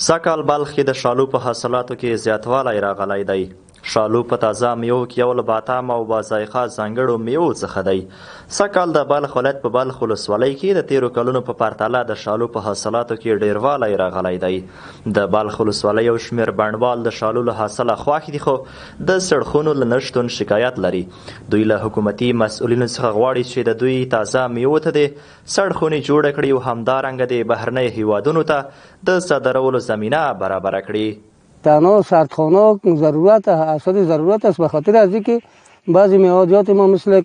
سږکال بلخ کې د شالو په حاصلاتو کې زیاتوالی راغلی دی. شالو په تازه میوو کې یو له باتام او باذایقه ځانګړو میوو څخه دی. سږکال د بلخ ولایت په بلخ ولسوالۍ کې د تیرو کلونو په پرتله د شالو په حاصلاتو کې ډیروالی راغلی دی. د بلخ ولسوالۍ یو شمېر بڼوال د شالو له حاصله خوښ دي، خو د سړکونو له نشتون شکایت لري. دوی له حکومتي مسؤلینو څخه غواړي چې د دوی تازه میوو ته د سړکونې جوړه کړي او همدارنګه د بهرنیو هیوادونو ته د صادرولو زمینه برابره کړي. تنها سردخانه ضرورت اساس ضرورت است، به خاطر از اینکه بعضی میوه‌جات ما مثل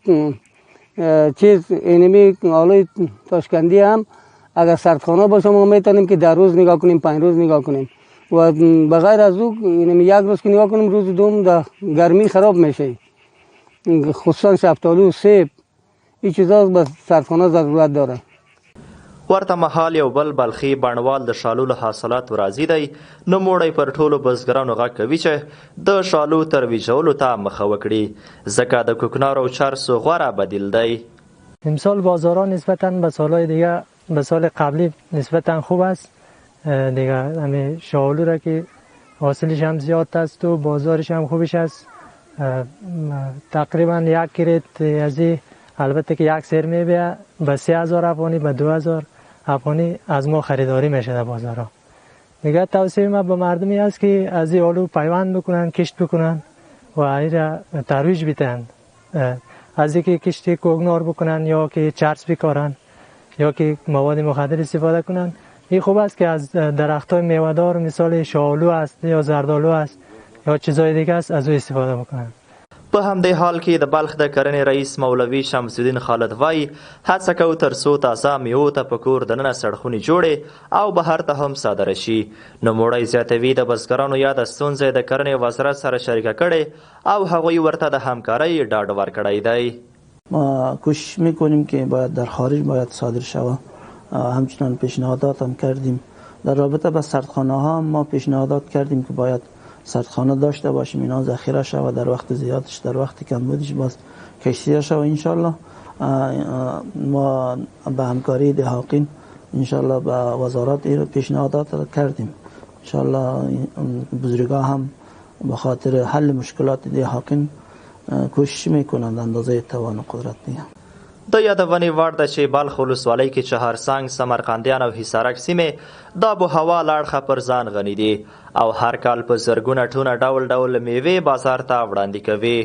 چیز اینمی آلوی تاشکندی هم اگر سردخانه باشه ما میتونیم که در روز نگاه کنیم، 5 روز نگاه کنیم و بغیر از او اینمی یک روز که نگاه کنیم روز دوم در گرمی خراب میشه. خصوصا شفتالو، سیب این چیزا به سردخانه ضرورت داره. ورته مهال یو بل بلخي بڼوال د شالو له حاصلاتو راضي دی. نوموړی پر ټولو بزګرانو غږ کوي چې د شالو ترویجولو ته مخه وکړي، ځکه د کوکنارو او چرسو غوره بدیل دی. امسال بازارها نسبتا به سالهای دیگه به سال قبلی نسبتا خوب است دیگه. همین شالو را که حاصلش هم زیاد است و بازارش هم خوبش است. تقریبا 1 کریت از البته که یک سر میبیه به 3000 افغانی به 2000 افغانی از ما خریداری میشه در بازارها. دیگه توصیه ما به مردمی است که از این آلو پیوند بکنن، کشت بکنن و این را ترویج بدن. از اینکه کشت کوکنار بکنن یا که چرس بکارن یا که مواد مخدر استفاده کنن. این خوب است که از درختای میوه‌دار مثال شالو است یا زردالو است یا چیزای دیگه است از او استفاده بکنن. په همدې حال کې د بلخ د کرنې رئیس مولوي شمس الدین خالد وایي هڅه کوو ترڅو تازه میوو ته په کور دننه سړکونه جوړې او بهر ته هم صادره شي. نوموړی زیاتوي د بزګرانو یاده ستونزه د کرنې وزارت سره شریکه کړې او هغوی ورته د همکارۍ ډاډ ورکړی دی. ما کوشش میکنیم که باید در خارج باید صادر شود. همچنان پیشنهادات هم کردیم. در رابطه با سردخانه ها ما پیشنهادات کردیم که باید سردخانه داشته باشیم، اینا ذخیره شود در وقت زیادش، در وقت کمبودش باز کشتی شود. انشالله ما به همکاری دهاقین انشالله به وزارت این پیشنهادات را کردیم. انشالله بزرگا هم به خاطر حل مشکلات دهاقین کوشش میکنند اندازه توان و قدرت دیگه. د یادونې وړ ده چې بلخ ولسوالۍ کې چهارسنګ، سمرقندیان او حصارک سیمې د آبوهوا له اړخه پر ځان غني دي او هر کال په زرګونه ټونه ډول ډول میوې بازار ته وړاندې کوي.